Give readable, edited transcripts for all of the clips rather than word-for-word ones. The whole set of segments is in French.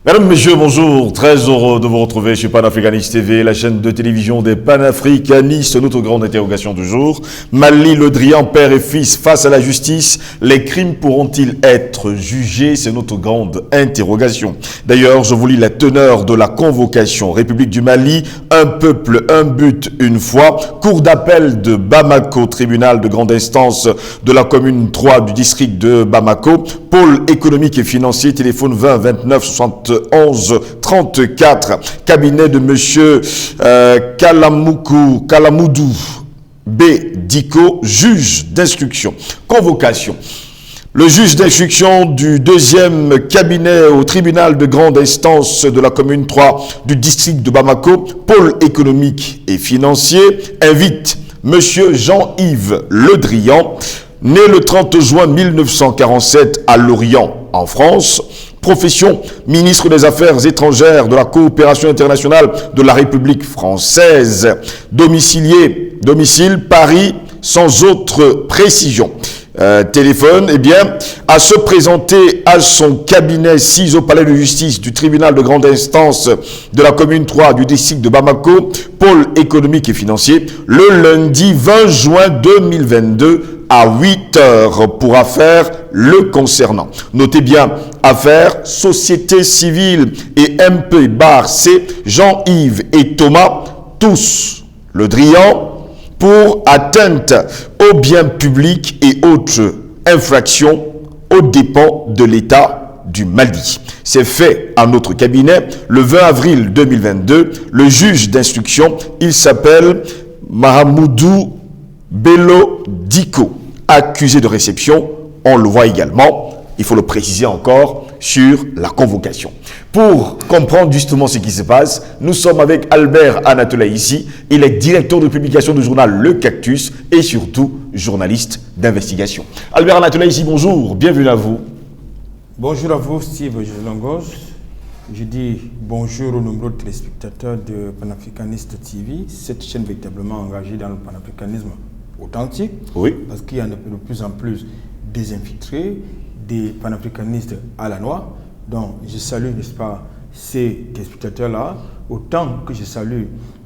Mesdames, Messieurs, bonjour. Très heureux de vous retrouver sur Panafricaniste TV, la chaîne de télévision des panafricanistes. Notre grande interrogation du jour. Mali Le Drian, père et fils, face à la justice, les crimes pourront-ils être jugés? C'est notre grande interrogation. D'ailleurs, je vous lis la teneur de la convocation. République du Mali, un peuple, un but, une foi. Cour d'appel de Bamako, tribunal de grande instance de la commune 3 du district de Bamako. Pôle économique et financier, téléphone 20 29 71 34, cabinet de monsieur Kalamoudou B. Diko, juge d'instruction. Convocation. Le juge d'instruction du deuxième cabinet au tribunal de grande instance de la commune 3 du district de Bamako, pôle économique et financier, invite monsieur Jean-Yves Le Drian, né le 30 juin 1947 à Lorient, en France. Profession, ministre des Affaires étrangères de la coopération internationale de la République française. Domicile, Paris, sans autre précision. Téléphone, à se présenter à son cabinet 6 au palais de justice du tribunal de grande instance de la commune 3 du district de Bamako, pôle économique et financier, le lundi 20 juin 2022 à 8 heures pour affaire le concernant. Notez bien, affaire société civile et MP-C, Jean-Yves et Thomas, tous Le Drian, pour atteinte aux biens publics et autres infractions aux dépens de l'État du Mali. C'est fait à notre cabinet le 20 avril 2022. Le juge d'instruction, il s'appelle Mahamoudou Bello Diko, accusé de réception. On le voit également, il faut le préciser encore, sur la convocation. Pour comprendre justement ce qui se passe, nous sommes avec Albert Anatola ici. Il est directeur de publication du journal Le Cactus et surtout journaliste d'investigation. Albert Anatola ici, bonjour, bienvenue à vous. Bonjour à vous, Steve Jelangos. Je dis bonjour aux nombreux téléspectateurs de Panafricaniste TV, cette chaîne véritablement engagée dans le panafricanisme authentique. Oui. Parce qu'il y en a de plus en plus des infiltrés, des panafricanistes à la noix. Donc je salue, n'est-ce pas, ces téléspectateurs-là, autant que je salue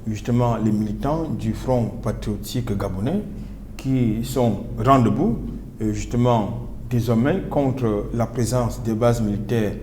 justement les militants du Front patriotique gabonais qui sont rang debout, justement désormais contre la présence des bases militaires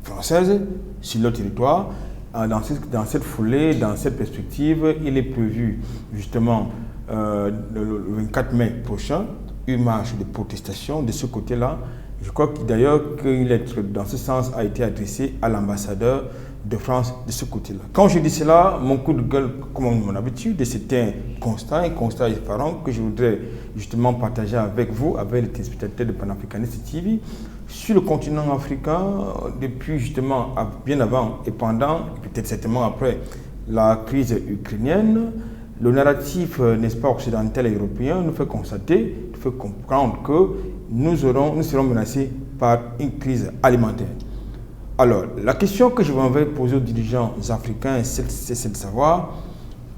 françaises sur leur territoire. Dans cette foulée, dans cette perspective, il est prévu justement le 24 mai prochain une marche de protestation de ce côté-là. Je crois d'ailleurs qu'une lettre dans ce sens a été adressée à l'ambassadeur de France de ce côté-là. Quand je dis cela, mon coup de gueule, comme mon habitude, c'est un constat effarant que je voudrais justement partager avec vous, avec les téléspectateurs de Panafricaniste TV. Sur le continent africain, depuis justement bien avant et pendant, et peut-être certainement après la crise ukrainienne, le narratif, n'est-ce pas, occidental et européen nous fait constater, nous fait comprendre que nous serons menacés par une crise alimentaire. Alors, la question que je vais poser aux dirigeants africains, c'est de savoir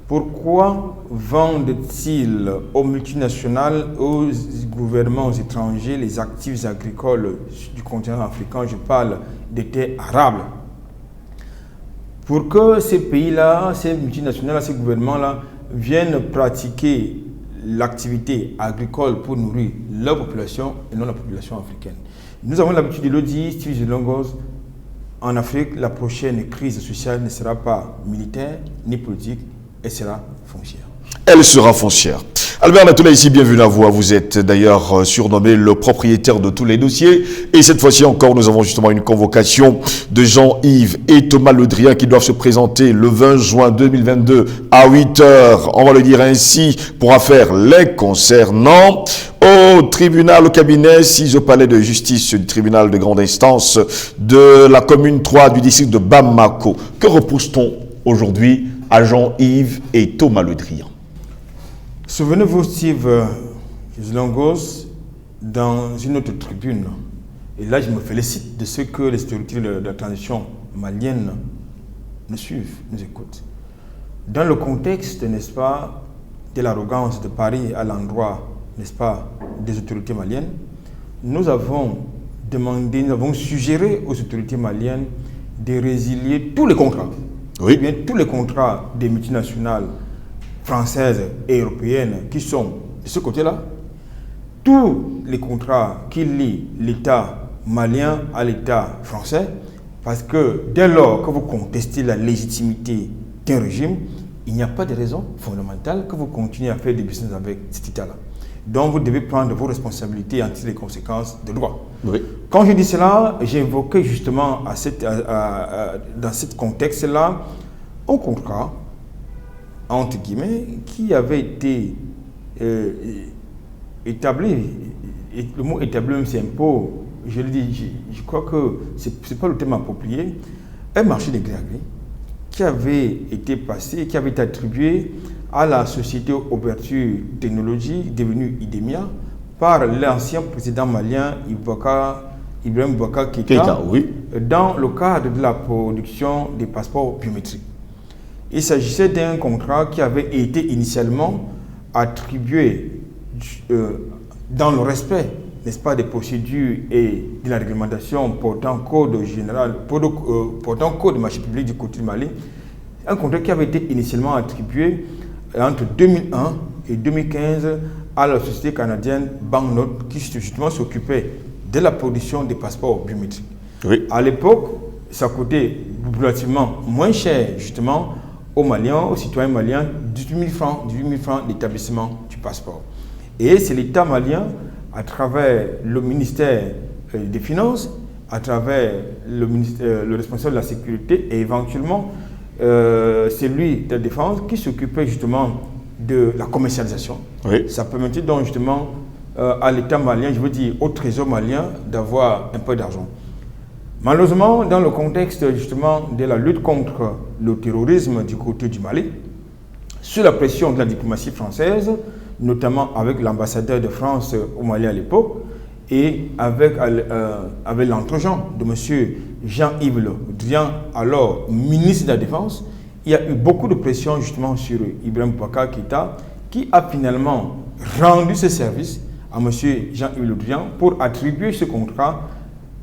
pourquoi vendent-ils aux multinationales, aux gouvernements étrangers, les actifs agricoles du continent africain, je parle des terres arables, pour que ces pays-là, ces multinationales, ces gouvernements-là viennent pratiquer l'activité agricole pour nourrir leur population et non la population africaine. Nous avons l'habitude de le dire, Steve Jelangos, en Afrique, la prochaine crise sociale ne sera pas militaire ni politique, elle sera foncière. Elle sera foncière. Albert Anatola ici, bienvenue à vous. Vous êtes d'ailleurs surnommé le propriétaire de tous les dossiers. Et cette fois-ci encore, nous avons justement une convocation de Jean-Yves et Thomas Le Drian qui doivent se présenter le 20 juin 2022 à 8 heures, on va le dire ainsi, pour affaire les concernant au tribunal, au cabinet 6 au palais de justice du tribunal de grande instance de la commune 3 du district de Bamako. Que repose-t-on aujourd'hui à Jean-Yves et Thomas Le Drian? Souvenez-vous, Steve Jelangos, dans une autre tribune, et là je me félicite de ce que les autorités de la transition malienne nous suivent, nous écoutent. Dans le contexte, n'est-ce pas, de l'arrogance de Paris à l'endroit, n'est-ce pas, des autorités maliennes, nous avons demandé, nous avons suggéré aux autorités maliennes de résilier tous les contrats. Oui. Bien, tous les contrats des multinationales françaises et européennes qui sont de ce côté-là, tous les contrats qui lient l'État malien à l'État français, parce que dès lors que vous contestez la légitimité d'un régime, il n'y a pas de raison fondamentale que vous continuez à faire des business avec cet État-là. Donc vous devez prendre vos responsabilités et en tirer les conséquences de droit. Oui. Quand je dis cela, j'ai évoqué justement dans ce contexte-là un contrat, entre guillemets, qui avait été établi. Et le mot établi, c'est un peu, je le dis, je crois que ce n'est pas le terme approprié. Un marché de gré à gré qui avait été passé, qui avait été attribué à la société Ouverture Technologie, devenue Idemia, par l'ancien président malien Ibrahim Boubacar Keïta, oui. dans le cadre de la production des passeports biométriques. Il s'agissait d'un contrat qui avait été initialement attribué dans le respect, n'est-ce pas, des procédures et de la réglementation portant code général, portant code de marché public du côté du Mali, un contrat qui avait été initialement attribué entre 2001 et 2015 à la société canadienne Banknote qui justement s'occupait de la production des passeports biométriques. Oui. À l'époque, ça coûtait relativement moins cher justement aux Maliens, aux citoyens maliens, 18 000 francs d'établissement du passeport. Et c'est l'État malien, à travers le ministère des Finances, à travers le responsable de la sécurité et éventuellement celui de la défense qui s'occupait justement de la commercialisation. Oui. Ça permettait donc justement à l'État malien, je veux dire au trésor malien, d'avoir un peu d'argent. Malheureusement, dans le contexte justement de la lutte contre le terrorisme du côté du Mali, sous la pression de la diplomatie française, notamment avec l'ambassadeur de France au Mali à l'époque, et avec l'entregent de M. Jean-Yves Le Drian, alors ministre de la Défense, il y a eu beaucoup de pression justement sur Ibrahim Boubacar Keïta, qui a finalement rendu ce service à M. Jean-Yves Le Drian pour attribuer ce contrat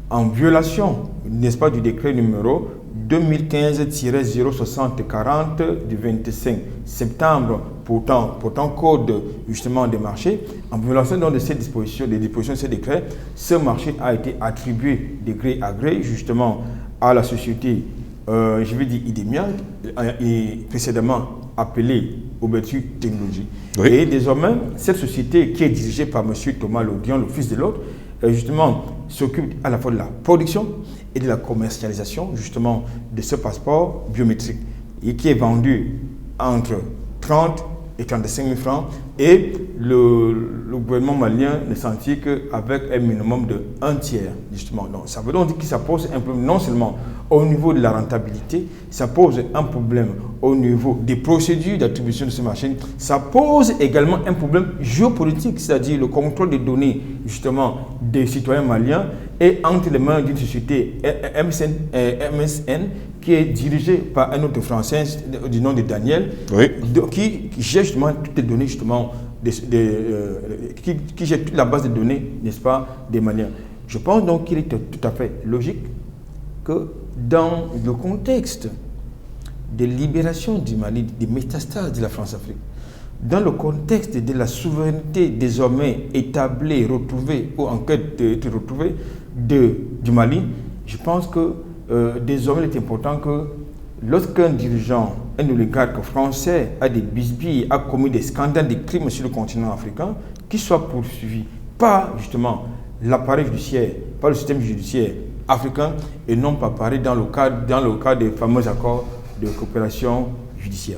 en violation, n'est-ce pas, du décret numéro 2015-06040 du 25 septembre portant code justement des marchés. En violation de ces dispositions, des dispositions de ces décrets, ce marché a été attribué de gré à gré justement à la société, je vais dire Idemia, et précédemment appelée Ouverture Technologie. Oui. Et désormais, cette société qui est dirigée par M. Thomas Lodian, le fils de l'autre, justement s'occupe à la fois de la production et de la commercialisation justement de ce passeport biométrique et qui est vendu entre 30 et 35 000 francs et le gouvernement malien ne s'en tire qu'avec un minimum de 1/3 justement. Donc ça veut donc dire que ça pose un problème non seulement au niveau de la rentabilité, ça pose un problème au niveau des procédures d'attribution de ces machines, ça pose également un problème géopolitique, c'est-à-dire le contrôle des données justement des citoyens maliens et entre les mains d'une société MSN qui est dirigée par un autre Français du nom de Daniel, oui. qui gère justement toutes les données justement, qui gère toute la base de données, n'est-ce pas, des Maliens. Je pense donc qu'il est tout à fait logique que dans le contexte de libération du Mali, des métastases de la France-Afrique, dans le contexte de la souveraineté désormais établie, retrouvée ou en quête de retrouvée du Mali, je pense que désormais il est important que lorsqu'un dirigeant, un oligarque français a des bisbilles, a commis des scandales, des crimes sur le continent africain, qu'il soit poursuivi par justement l'appareil judiciaire, par le système judiciaire africain et non pas pareil dans le cadre des fameux accords de coopération judiciaire.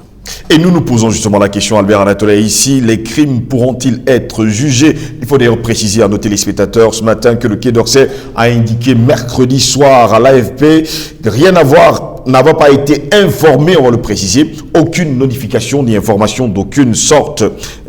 Et nous nous posons justement la question, Albert Anatole, ici, les crimes pourront-ils être jugés? Il faut d'ailleurs préciser à nos téléspectateurs ce matin que le Quai d'Orsay a indiqué mercredi soir à l'AFP, rien à voir n'avons pas été informés, on va le préciser. Aucune notification ni information d'aucune sorte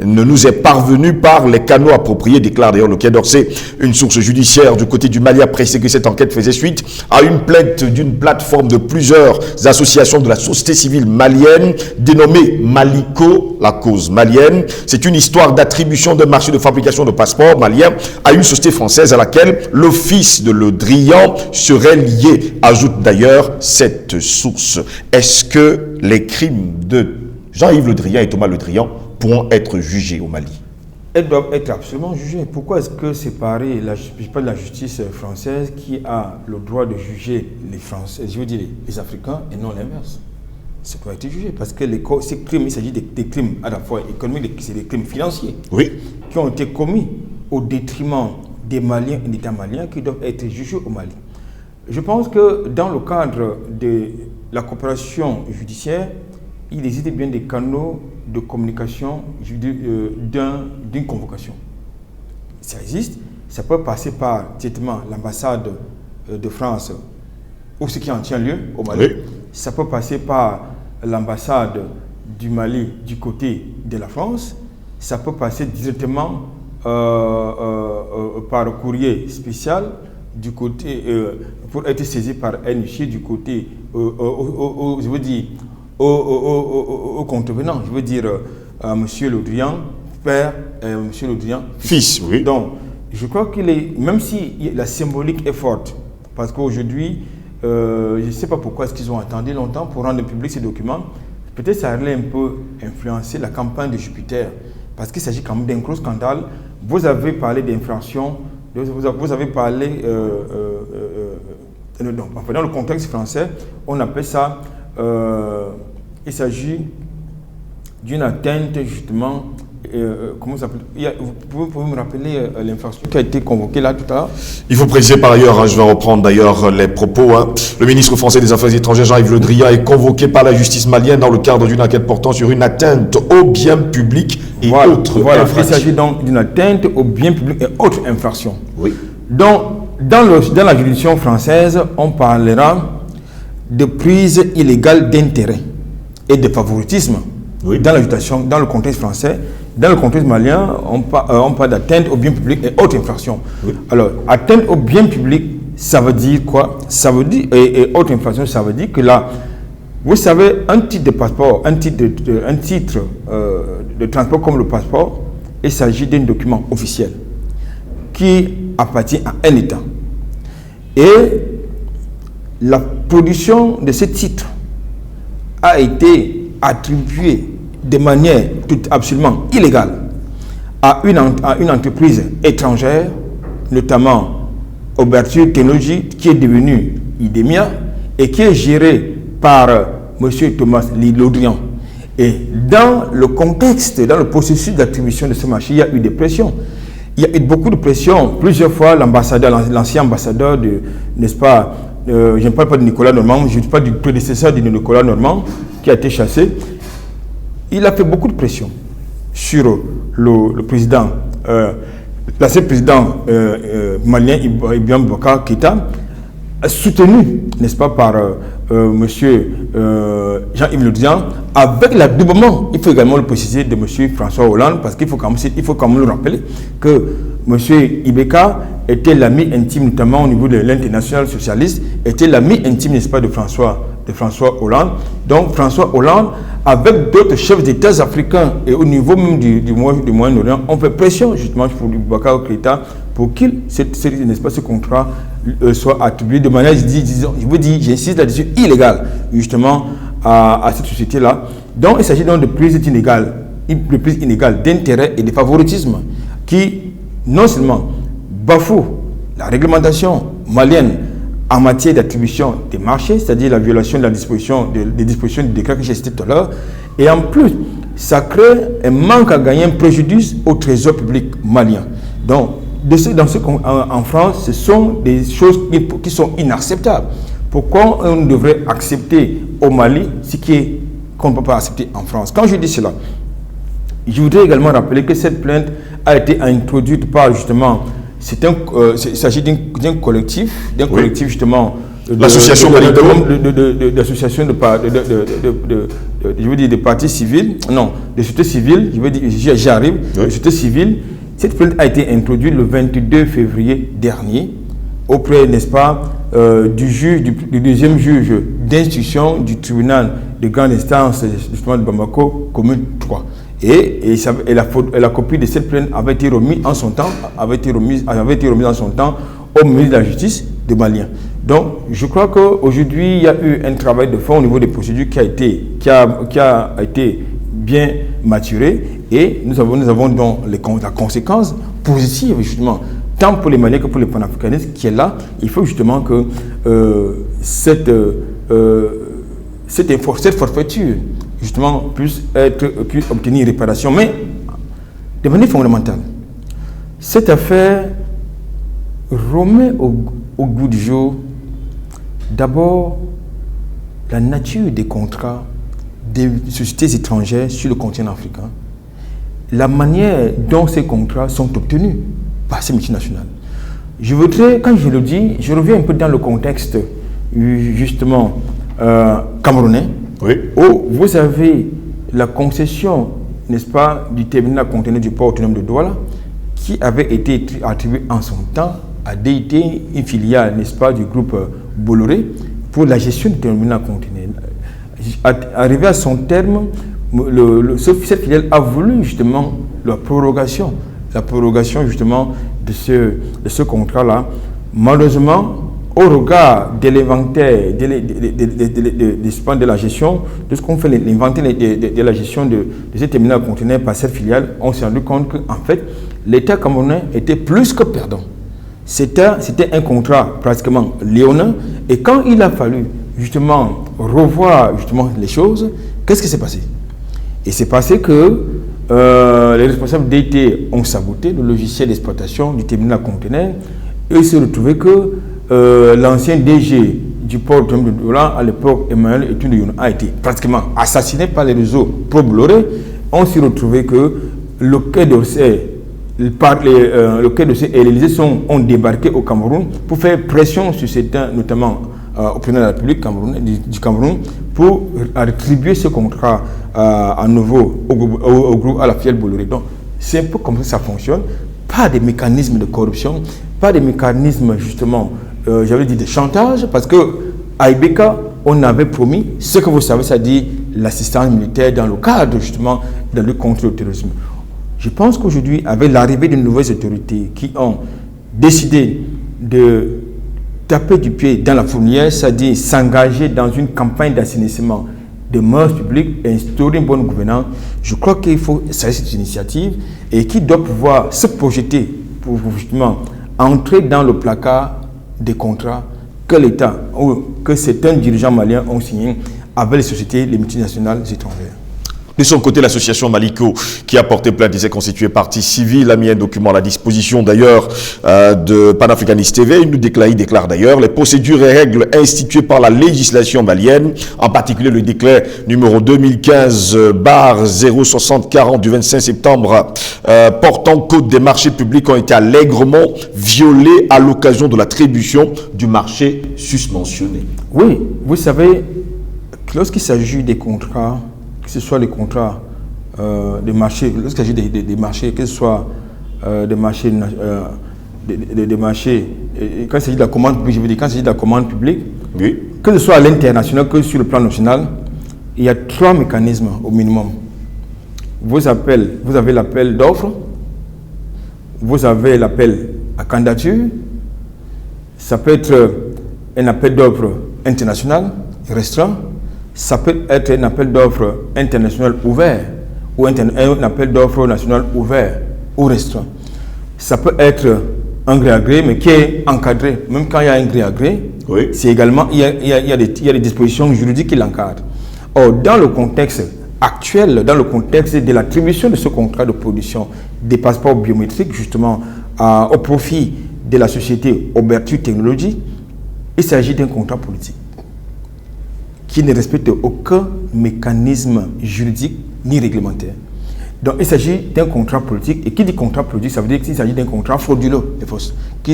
ne nous est parvenue par les canaux appropriés, déclare d'ailleurs le Quai d'Orsay. Une source judiciaire du côté du Mali a précisé que cette enquête faisait suite à une plainte d'une plateforme de plusieurs associations de la société civile malienne dénommée Malico, la cause malienne. C'est une histoire d'attribution d'un marché de fabrication de passeports maliens à une société française à laquelle l'office de Le Drian serait lié, ajoute d'ailleurs cette source. Est-ce que les crimes de Jean-Yves Le Drian et Thomas Le Drian pourront être jugés au Mali? Elles doivent être absolument jugées. Pourquoi est-ce que séparer je parle de la justice française qui a le droit de juger les Français, je veux dire les Africains et non l'inverse? Ça doit être jugé parce que ces crimes, il s'agit des crimes à la fois économiques, c'est des crimes financiers qui ont été commis au détriment des Maliens et des États maliens qui doivent être jugés au Mali. Je pense que dans le cadre de la coopération judiciaire, il existe bien des canaux de communication d'une convocation. Ça existe, ça peut passer par directement l'ambassade de France ou ce qui en tient lieu au Mali. Oui. Ça peut passer par l'ambassade du Mali du côté de la France. Ça peut passer directement par courrier spécial du côté pour être saisi par un huissier du côté je veux dire au contrevenant, je veux dire Monsieur Le Drian père Monsieur Le Drian fils. Oui. Donc je crois qu'il est, même si la symbolique est forte, parce qu'aujourd'hui je ne sais pas pourquoi est-ce qu'ils ont attendu longtemps pour rendre public ces documents. Peut-être ça allait un peu influencer la campagne de Jupiter, parce qu'il s'agit quand même d'un gros scandale. Vous avez parlé d'infraction, vous avez parlé, dans le contexte français, on appelle ça, il s'agit d'une atteinte justement, comment ça s'appelle? Vous pouvez me rappeler l'infraction qui a été convoquée là tout à l'heure? Il faut préciser par ailleurs, je vais reprendre d'ailleurs les propos, le ministre français des Affaires étrangères Jean-Yves Le Drian est convoqué par la justice malienne dans le cadre d'une enquête portant sur une atteinte aux biens publics et autres infractions. Il s'agit donc d'une atteinte aux biens publics et autres infractions. Oui. Donc, dans la juridiction française, on parlera de prise illégale d'intérêt et de favoritisme. Oui. Dans le contexte français. Dans le contexte malien, on parle d'atteinte aux biens publics et autres infractions. Oui. Alors, atteinte aux biens publics, ça veut dire quoi? Ça veut dire, et autres infractions, ça veut dire que là, vous savez, un titre de passeport, un titre de transport comme le passeport, il s'agit d'un document officiel qui appartient à un État. Et la production de ce titre a été attribuée de manière absolument illégale à une entreprise étrangère, notamment Ouverture Technologies, qui est devenue IDEMIA et qui est gérée par M. Thomas Le Drian. Et dans le contexte, dans le processus d'attribution de ce marché, il y a eu des pressions. Il y a eu beaucoup de pressions. Plusieurs fois, l'ancien ambassadeur n'est-ce pas, je ne parle pas de Nicolas Normand, je ne parle pas du prédécesseur de Nicolas Normand, qui a été chassé. Il a fait beaucoup de pression sur le président, l'ancien président malien Ibrahim Boubacar Keïta, soutenu, n'est-ce pas, par M. Jean-Yves Le Drian, avec l'adoubement, il faut également le préciser, de M. François Hollande, parce qu'il faut quand même le rappeler que M. Ibeka était l'ami intime, notamment au niveau de l'international socialiste, était l'ami intime, n'est-ce pas, de François Hollande. Donc François Hollande, avec d'autres chefs d'État africains et au niveau même du Moyen-Orient, on fait pression justement pour Boubacar Keïta pour qu'il, n'est-ce pas, ce contrat soit attribué de manière, j'insiste là-dessus, illégale, justement, à cette société-là. Donc il s'agit donc de prise inégale d'intérêt et de favoritisme qui, non seulement bafoue la réglementation malienne en matière d'attribution des marchés, c'est-à-dire la violation de des dispositions du décret que j'ai cité tout à l'heure, et en plus, ça crée un manque à gagner, un préjudice au trésor public malien. Donc, en France, ce sont des choses qui sont inacceptables. Pourquoi on devrait accepter au Mali ce qu'on ne peut pas accepter en France? Quand je dis cela, je voudrais également rappeler que cette plainte a été introduite par justement, il s'agit d'un collectif justement l'association Malico, d'associations je veux dire des partis civils, non, des sociétés civiles, je veux dire, j'arrive, des sociétés civiles. Cette plainte a été introduite le 22 février dernier auprès, n'est-ce pas, du deuxième juge d'instruction du tribunal de grande instance justement de Bamako, commune 3. Et la copie de cette plainte avait été remise en son temps, au ministre de la Justice de Malien. Donc, je crois qu'aujourd'hui, il y a eu un travail de fond au niveau des procédures qui a été bien maturé, et nous avons donc la conséquence positive, justement, tant pour les Maliens que pour les panafricanistes qui est là. Il faut justement que cette forfaiture, justement, puisse obtenir réparation, mais de manière fondamentale. Cette affaire remet au goût du jour d'abord la nature des contrats des sociétés étrangères sur le continent africain, la manière dont ces contrats sont obtenus par ces multinationales. Je voudrais, quand je le dis, je reviens un peu dans le contexte justement camerounais, où vous avez la concession, n'est-ce pas, du terminal conteneur du port autonome de Douala, qui avait été attribué en son temps à DIT, une filiale, n'est-ce pas, du groupe Bolloré, pour la gestion du terminal conteneur. Arrivé à son terme, cette filiale a voulu justement la prorogation justement de ce contrat-là. Malheureusement, au regard de l'inventaire de la gestion, de ce qu'on fait l'inventaire de la gestion de ces terminaux conteneurs par cette filiale, on s'est rendu compte qu'en fait, l'État camerounais était plus que perdant. C'était un contrat pratiquement léonin, et quand il a fallu justement revoir justement les choses, qu'est-ce qui s'est passé? Il s'est passé que les responsables d'IT ont saboté le logiciel d'exploitation du terminal conteneur, et il s'est retrouvé que l'ancien DG du port de Douala, à l'époque Emmanuel Etunde a été pratiquement assassiné par les réseaux pro-Bolloré. On s'est retrouvé que le Quai d'Orsay et l'Élysée ont débarqué au Cameroun pour faire pression sur certains, notamment au président de la République du Cameroun, pour attribuer ce contrat à nouveau au groupe, à la filiale Bolloré. Donc, c'est un peu comme ça fonctionne. Pas des mécanismes de corruption, pas des mécanismes justement, j'avais dit de chantage, parce que à Ibeka, on avait promis ce que vous savez, c'est-à-dire l'assistance militaire dans le cadre justement de la lutte contre le terrorisme. Je pense qu'aujourd'hui, avec l'arrivée de nouvelles autorités qui ont décidé de taper du pied dans la fourmilière, c'est-à-dire s'engager dans une campagne d'assainissement de mœurs publiques et instaurer une bonne gouvernance, je crois qu'il faut saluer cette initiative et qui doit pouvoir se projeter pour justement entrer dans le placard des contrats que l'État ou que certains dirigeants maliens ont signés avec les sociétés, les multinationales étrangères. De son côté, l'association Malico, qui a porté plainte, disait constituée partie civile, a mis un document à la disposition d'ailleurs de Panafricanist TV. Il déclare d'ailleurs les procédures et règles instituées par la législation malienne, en particulier le décret numéro 2015/06040 du 25 septembre portant code des marchés publics ont été allègrement violés à l'occasion de l'attribution du marché susmentionné. Oui, vous savez, lorsqu'il s'agit des contrats, que ce soit les contrats de marché, lorsqu'il s'agit des marchés, que ce soit des marchés, quand il s'agit de la commande publique, je veux dire, quand il s'agit de la commande publique, oui, que ce soit à l'international, que sur le plan national, il y a 3 mécanismes au minimum. Vous avez l'appel d'offres, vous avez l'appel à candidature, ça peut être un appel d'offres international, restreint. Ça peut être un appel d'offres international ouvert ou un appel d'offres national ouvert ou restreint. Ça peut être un gré à gré, mais qui est encadré. Même quand il y a un gré à gré, oui, c'est également, il y a des dispositions juridiques qui l'encadrent. Or, dans le contexte actuel, dans le contexte de l'attribution de ce contrat de production des passeports biométriques, justement, au profit de la société Oberture Technologies, il s'agit d'un contrat politique qui ne respecte aucun mécanisme juridique ni réglementaire. Donc, il s'agit d'un contrat politique, et qui dit contrat politique, ça veut dire qu'il s'agit d'un contrat frauduleux,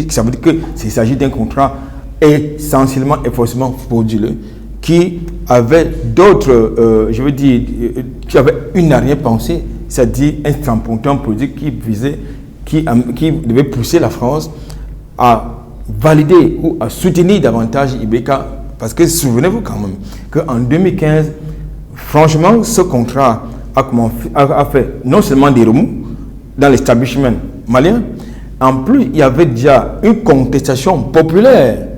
ça veut dire qu'il s'agit d'un contrat essentiellement et forcément frauduleux, qui avait d'autres, qui avait une arrière-pensée, c'est-à-dire un strapontin politique qui devait pousser la France à valider ou à soutenir davantage Ibeka, parce que souvenez-vous quand même qu'en 2015, franchement, ce contrat a fait non seulement des remous dans l'establishment malien, en plus il y avait déjà une contestation populaire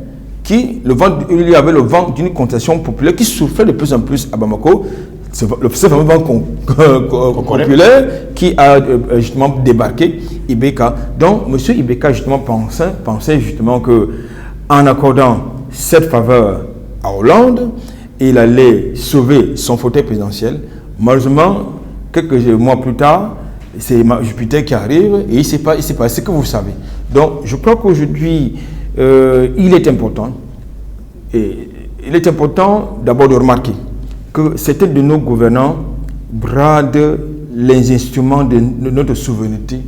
il y avait le vent d'une contestation populaire qui souffrait de plus en plus à Bamako, ce fameux vent populaire qui a justement débarqué Ibeka. Donc M. Ibeka justement pensait justement que en accordant cette faveur à Hollande, il allait sauver son fauteuil présidentiel. Malheureusement, quelques mois plus tard, c'est Jupiter qui arrive et il s'est passé ce que vous savez. Donc je crois qu'aujourd'hui, il est important d'abord de remarquer que certains de nos gouvernants bradent les instruments de notre souveraineté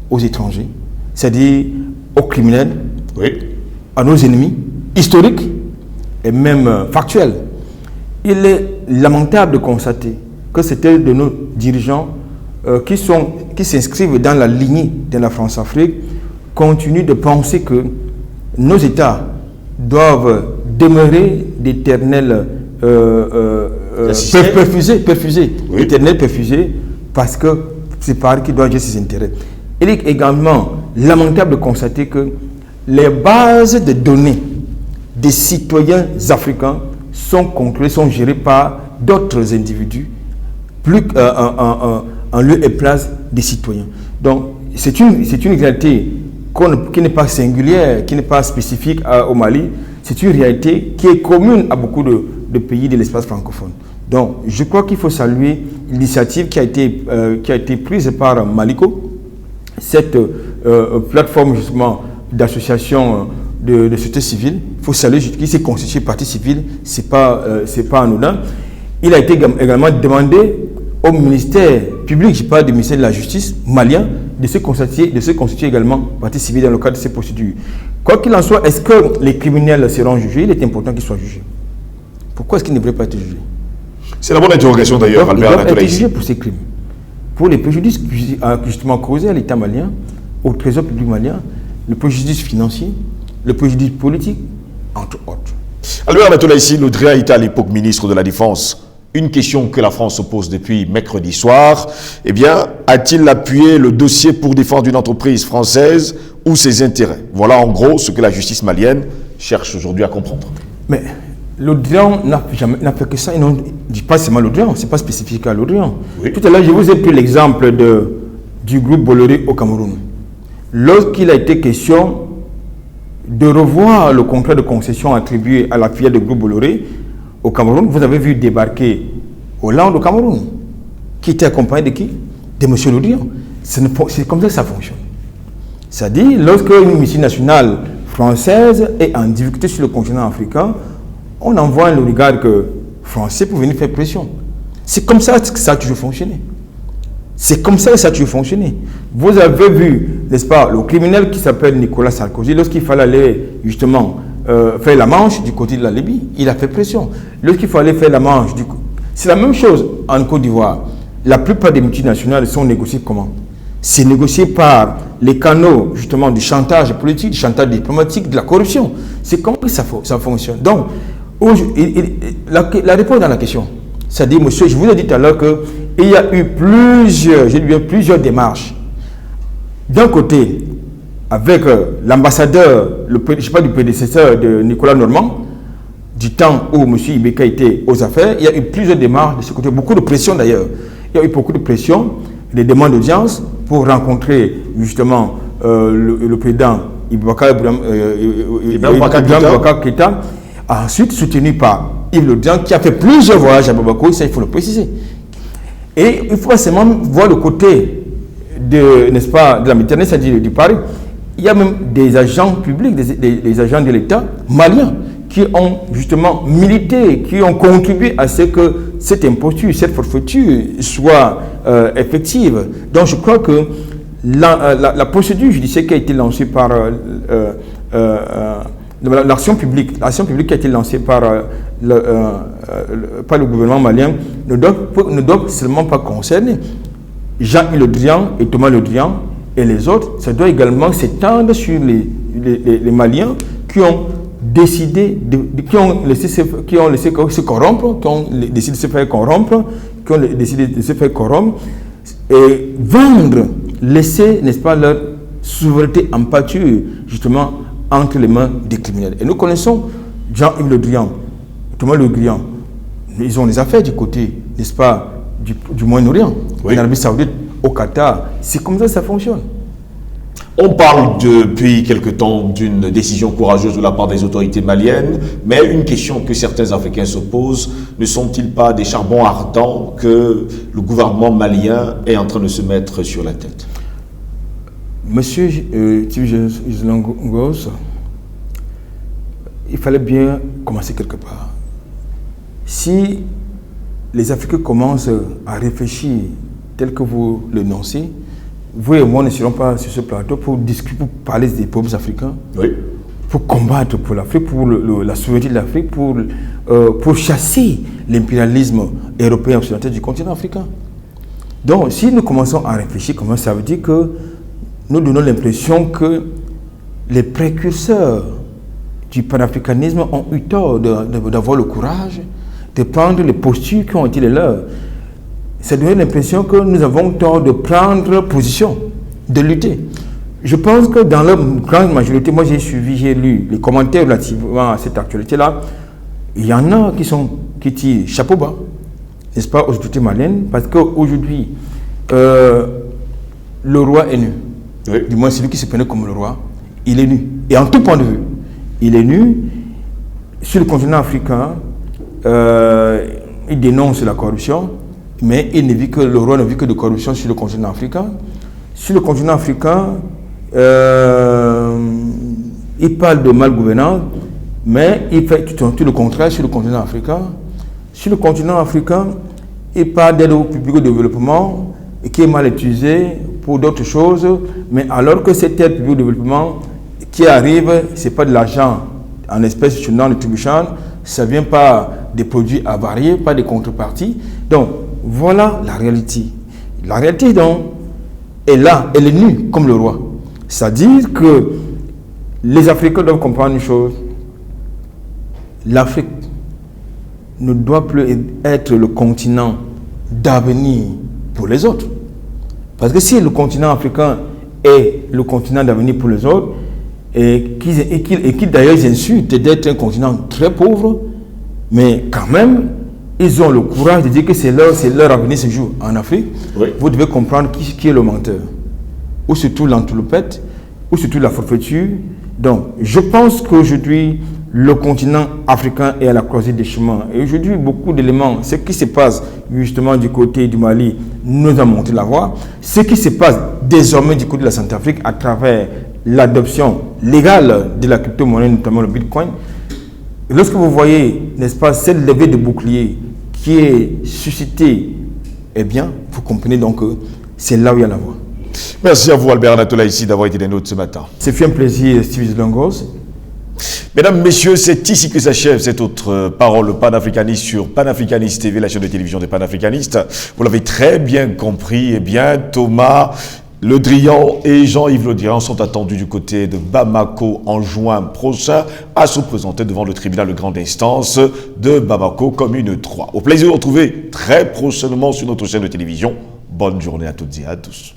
aux étrangers, c'est-à-dire aux criminels, à nos ennemis historiques et même factuels. Il est lamentable de constater que certains de nos dirigeants qui s'inscrivent dans la lignée de la France-Afrique continuent de penser que nos États doivent demeurer d'éternels perfusés, parce que c'est par qui doivent gérer ses intérêts. Il est également lamentable de constater que les bases de données des citoyens africains sont contrôlées, sont gérées par d'autres individus, plus en lieu et place des citoyens. Donc, c'est une réalité qui n'est pas singulière, qui n'est pas spécifique au Mali. C'est une réalité qui est commune à beaucoup de pays de l'espace francophone. Donc, je crois qu'il faut saluer l'initiative qui a été prise par Maliko, cette plateforme justement d'association de société civile. Il faut saluer qui s'est constitué partie civile, c'est pas anodin. Il a été également demandé au ministère public, je parle du ministère de la Justice malien, de se constituer également partie civile dans le cadre de ces procédures. Quoi qu'il en soit, est-ce que les criminels seront jugés? Il est important qu'ils soient jugés. Pourquoi est-ce qu'ils ne devraient pas être jugés? C'est la bonne interrogation d'ailleurs, Albert. Ils doivent être jugés pour ces crimes. Pour les préjudices justement causés à l'État malien, au trésor public malien, le préjudice financier, le préjudice politique, entre autres. Albert Natolaïsi, le DREA était à l'époque ministre de la Défense. Une question que la France se pose depuis mercredi soir, eh bien, a-t-il appuyé le dossier pour défendre une entreprise française ou ses intérêts? Voilà en gros ce que la justice malienne cherche aujourd'hui à comprendre. Mais l'Odrian n'a fait que ça. Et non, je ne dis pas seulement l'Odrian, ce n'est pas spécifique à l'Odrian. Oui. Tout à l'heure, je vous ai pris l'exemple du groupe Bolloré au Cameroun. Lorsqu'il a été question de revoir le contrat de concession attribué à la filiale du groupe Bolloré au Cameroun, vous avez vu débarquer Hollande au Cameroun, qui était accompagné de qui? De M. L'Odrian. C'est comme ça que ça fonctionne. C'est-à-dire, lorsque une mission nationale française est en difficulté sur le continent africain, on envoie un oligarque français pour venir faire pression. C'est comme ça que ça a toujours fonctionné. C'est comme ça que ça a toujours fonctionné. Vous avez vu, n'est-ce pas, le criminel qui s'appelle Nicolas Sarkozy, lorsqu'il fallait aller justement faire la manche du côté de la Libye, il a fait pression. Lorsqu'il fallait faire la manche, c'est la même chose en Côte d'Ivoire. La plupart des multinationales sont négociées comment? C'est négocié par les canaux justement du chantage politique, du chantage diplomatique, de la corruption. C'est comme ça fonctionne. Donc, la réponse à la question, c'est-à-dire, monsieur, je vous ai dit tout à l'heure qu'il y a eu plusieurs démarches. D'un côté, avec l'ambassadeur, du prédécesseur de Nicolas Normand, du temps où M. Ibeka était aux affaires, il y a eu plusieurs démarches de ce côté, beaucoup de pression d'ailleurs. Il y a eu beaucoup de pression, des demandes d'audience pour rencontrer justement le président Iboubacar Keïta, ensuite soutenu par Yves Le Drian, qui a fait plusieurs voyages à Bamako, ça il faut le préciser. Et il faut seulement voir le côté de la Méditerranée, c'est-à-dire du Paris. Il y a même des agents publics, des agents de l'État maliens qui ont justement milité, qui ont contribué à ce que cette imposture, cette forfaiture soit effective. Donc je crois que la procédure judiciaire qui a été lancée par l'action publique qui a été lancée par le gouvernement malien ne doit seulement pas concerner Jean-Yves Le Drian et Thomas Le Drian et les autres, ça doit également s'étendre sur les Maliens qui ont décidé, qui ont laissé se corrompre, qui ont décidé de se faire corrompre, et vendre, laisser, n'est-ce pas, leur souveraineté en pâture, justement, entre les mains des criminels. Et nous connaissons Jean-Yves Le Drian, Thomas Le Drian, ils ont des affaires du côté, n'est-ce pas, du Moyen-Orient, en Arabie Saoudite, au Qatar. C'est comme ça que ça fonctionne. On parle depuis quelque temps d'une décision courageuse de la part des autorités maliennes, mais une question que certains Africains se posent, ne sont-ils pas des charbons ardents que le gouvernement malien est en train de se mettre sur la tête? Monsieur Islangos, il fallait bien commencer quelque part. Si les Africains commencent à réfléchir tel que vous l'énoncez, vous et moi ne serons pas sur ce plateau pour discuter, pour parler des peuples africains, pour combattre pour l'Afrique, pour la souveraineté de l'Afrique, pour chasser l'impérialisme européen occidental du continent africain. Donc, si nous commençons à réfléchir, comment ça veut dire que nous donnons l'impression que les précurseurs du panafricanisme ont eu tort d'avoir le courage de prendre les postures qui ont été les leurs. Ça donne l'impression que nous avons tort de prendre position, de lutter. Je pense que dans la grande majorité, moi j'ai lu les commentaires relativement à cette actualité-là. Il y en a qui tirent chapeau bas, n'est-ce pas, aux autorités maliennes, parce qu'aujourd'hui, le roi est nu. Du moins, celui qui se prenait comme le roi, il est nu. Et en tout point de vue, il est nu. Sur le continent africain, il dénonce la corruption. Mais le roi ne vit que de corruption sur le continent africain. Sur le continent africain, il parle de malgouvernance, mais il fait tout le contraire sur le continent africain. Sur le continent africain, il parle d'aide au public au développement qui est mal utilisée pour d'autres choses, mais alors que cette aide publique au développement qui arrive, ce n'est pas de l'argent en espèces dans le trébuchant, ça ne vient pas des produits avariés, pas des contreparties. Donc, voilà la réalité. La réalité, donc, est là, elle est nue comme le roi. C'est-à-dire que les Africains doivent comprendre une chose. L'Afrique ne doit plus être le continent d'avenir pour les autres. Parce que si le continent africain est le continent d'avenir pour les autres, et qui d'ailleurs insultent d'être un continent très pauvre, mais quand même, ils ont le courage de dire que c'est leur avenir se joue en Afrique. Vous devez comprendre qui est le menteur. Ou surtout l'entourloupette, ou surtout la forfaiture. Donc, je pense qu'aujourd'hui, le continent africain est à la croisée des chemins. Et aujourd'hui, beaucoup d'éléments, ce qui se passe justement du côté du Mali, nous a montré la voie. Ce qui se passe désormais du côté de la Centrafrique à travers l'adoption légale de la crypto-monnaie, notamment le Bitcoin. Lorsque vous voyez, n'est-ce pas, cette levée de bouclier qui est suscitée, eh bien, vous comprenez donc que c'est là où il y a la voie. Merci à vous, Albert Anatola, ici, d'avoir été des nôtres ce matin. C'est fait un plaisir, Steve Islangos. Mesdames, Messieurs, c'est ici que s'achève cette autre parole panafricaniste sur Panafricaniste TV, la chaîne de télévision des panafricanistes. Vous l'avez très bien compris, eh bien, Thomas Le Drian et Jean-Yves Le Drian sont attendus du côté de Bamako en juin prochain à se présenter devant le tribunal de grande instance de Bamako, commune 3. Au plaisir de vous retrouver très prochainement sur notre chaîne de télévision. Bonne journée à toutes et à tous.